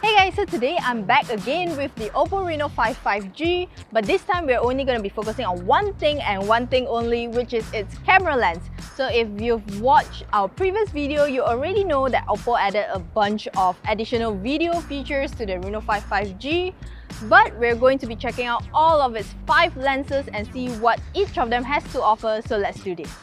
Hey guys, so today I'm back again with the OPPO Reno5 5G, but this time we're only going to be focusing on one thing and one thing only, which is its camera lens. So if you've watched our previous video, you already know that OPPO added a bunch of additional video features to the Reno5 5G, but we're going to be checking out all of its 5 lenses and see what each of them has to offer, so let's do this.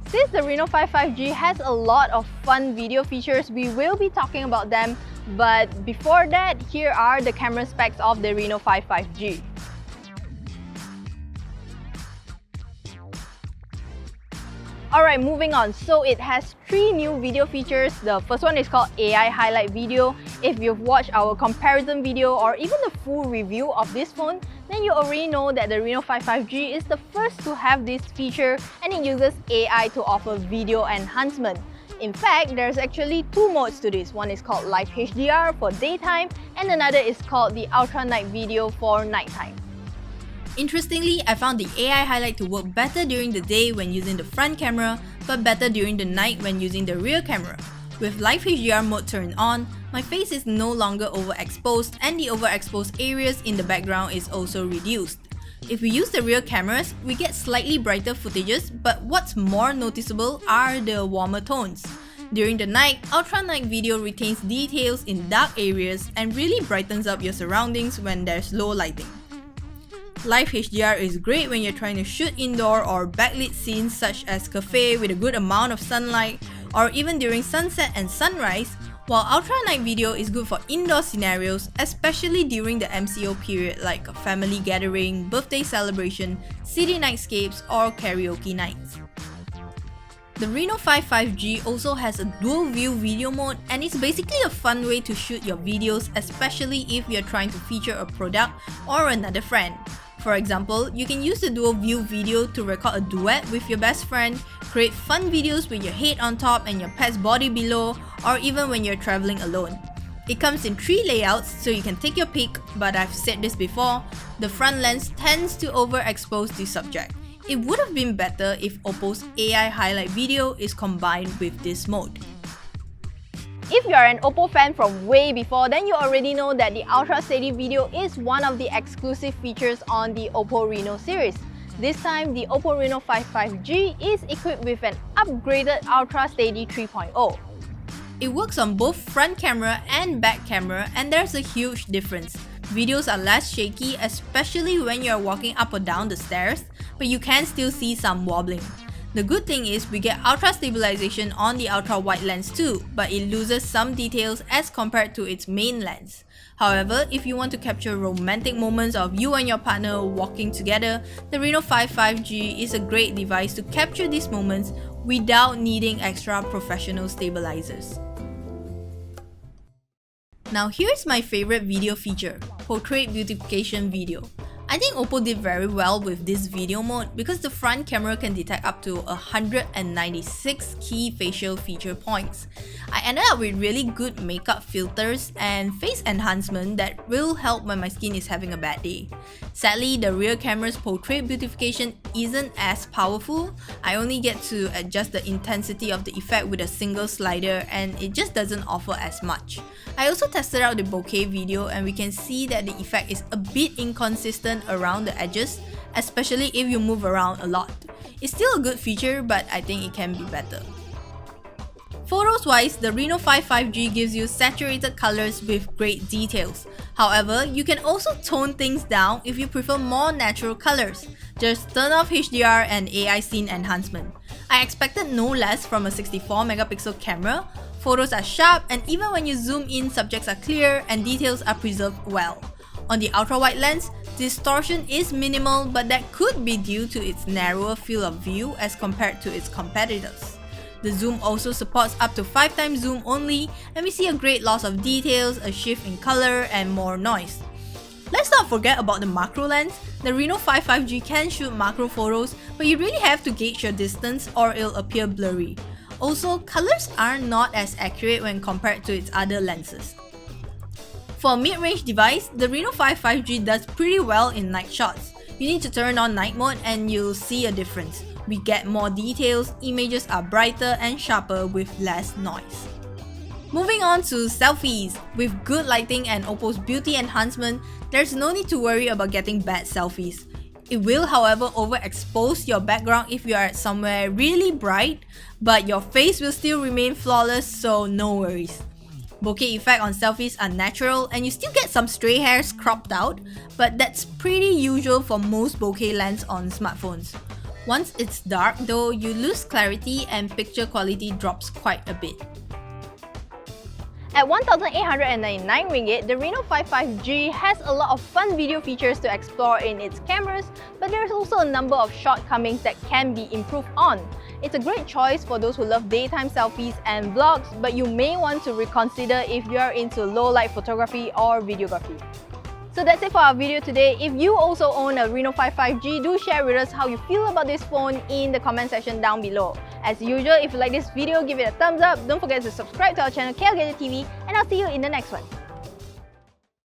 Since the Reno5 5G has a lot of fun video features, we will be talking about them. But before that, here are the camera specs of the Reno5 5G. Alright, moving on. So it has 3 new video features. The first one is called AI Highlight Video. If you've watched our comparison video or even the full review of this phone, then you already know that the Reno5 5G is the first to have this feature, and it uses AI to offer video enhancement. In fact, there's actually 2 modes to this. One is called Live HDR for daytime and another is called the Ultra Night Video for nighttime. Interestingly, I found the AI highlight to work better during the day when using the front camera, but better during the night when using the rear camera. With Live HDR mode turned on, my face is no longer overexposed and the overexposed areas in the background is also reduced. If we use the rear cameras, we get slightly brighter footages, but what's more noticeable are the warmer tones. During the night, Ultra Night Video retains details in dark areas and really brightens up your surroundings when there's low lighting. Live HDR is great when you're trying to shoot indoor or backlit scenes such as cafe with a good amount of sunlight, or even during sunset and sunrise, while Ultra Night Video is good for indoor scenarios, especially during the MCO period like a family gathering, birthday celebration, city nightscapes, or karaoke nights. The Reno5 5G also has a dual view video mode, and it's basically a fun way to shoot your videos, especially if you're trying to feature a product or another friend. For example, you can use the dual view video to record a duet with your best friend, create fun videos with your head on top and your pet's body below, or even when you're traveling alone. It comes in 3 layouts so you can take your pick, but I've said this before, the front lens tends to overexpose the subject. It would have been better if OPPO's AI highlight video is combined with this mode. If you're an OPPO fan from way before, then you already know that the Ultra Steady Video is one of the exclusive features on the OPPO Reno series. This time, the OPPO Reno5 5G is equipped with an upgraded Ultra Steady 3.0. It works on both front camera and back camera, and there's a huge difference. Videos are less shaky, especially when you're walking up or down the stairs, but you can still see some wobbling. The good thing is we get ultra stabilization on the ultra wide lens too, but it loses some details as compared to its main lens. However, if you want to capture romantic moments of you and your partner walking together, the Reno5 5G is a great device to capture these moments without needing extra professional stabilizers. Now here's my favorite video feature, Portrait Beautification Video. I think OPPO did very well with this video mode because the front camera can detect up to 196 key facial feature points. I ended up with really good makeup filters and face enhancement that will help when my skin is having a bad day. Sadly, the rear camera's portrait beautification isn't as powerful. I only get to adjust the intensity of the effect with a single slider and it just doesn't offer as much. I also tested out the bokeh video and we can see that the effect is a bit inconsistent around the edges, especially if you move around a lot. It's still a good feature, but I think it can be better. Photos-wise, the Reno5 5G gives you saturated colors with great details. However, you can also tone things down if you prefer more natural colors. Just turn off HDR and AI scene enhancement. I expected no less from a 64-megapixel camera. Photos are sharp, and even when you zoom in, subjects are clear and details are preserved well. On the ultra-wide lens, distortion is minimal, but that could be due to its narrower field of view as compared to its competitors. The zoom also supports up to 5x zoom only, and we see a great loss of details, a shift in color, and more noise. Let's not forget about the macro lens. The Reno5 5G can shoot macro photos, but you really have to gauge your distance or it'll appear blurry. Also, colors are not as accurate when compared to its other lenses. For a mid-range device, the Reno5 5G does pretty well in night shots. You need to turn on night mode and you'll see a difference. We get more details, images are brighter and sharper with less noise. Moving on to selfies. With good lighting and OPPO's beauty enhancement, there's no need to worry about getting bad selfies. It will, however, overexpose your background if you are at somewhere really bright, but your face will still remain flawless, so no worries. Bokeh effect on selfies are natural and you still get some stray hairs cropped out, but that's pretty usual for most bokeh lens on smartphones. Once it's dark though, you lose clarity and picture quality drops quite a bit. At 1,899 ringgit, the Reno5 5G has a lot of fun video features to explore in its cameras, but there's also a number of shortcomings that can be improved on. It's a great choice for those who love daytime selfies and vlogs, but you may want to reconsider if you are into low-light photography or videography. So that's it for our video today. If you also own a Reno5 5G, do share with us how you feel about this phone in the comment section down below. As usual, if you like this video, give it a thumbs up. Don't forget to subscribe to our channel KLGadgetTV, and I'll see you in the next one.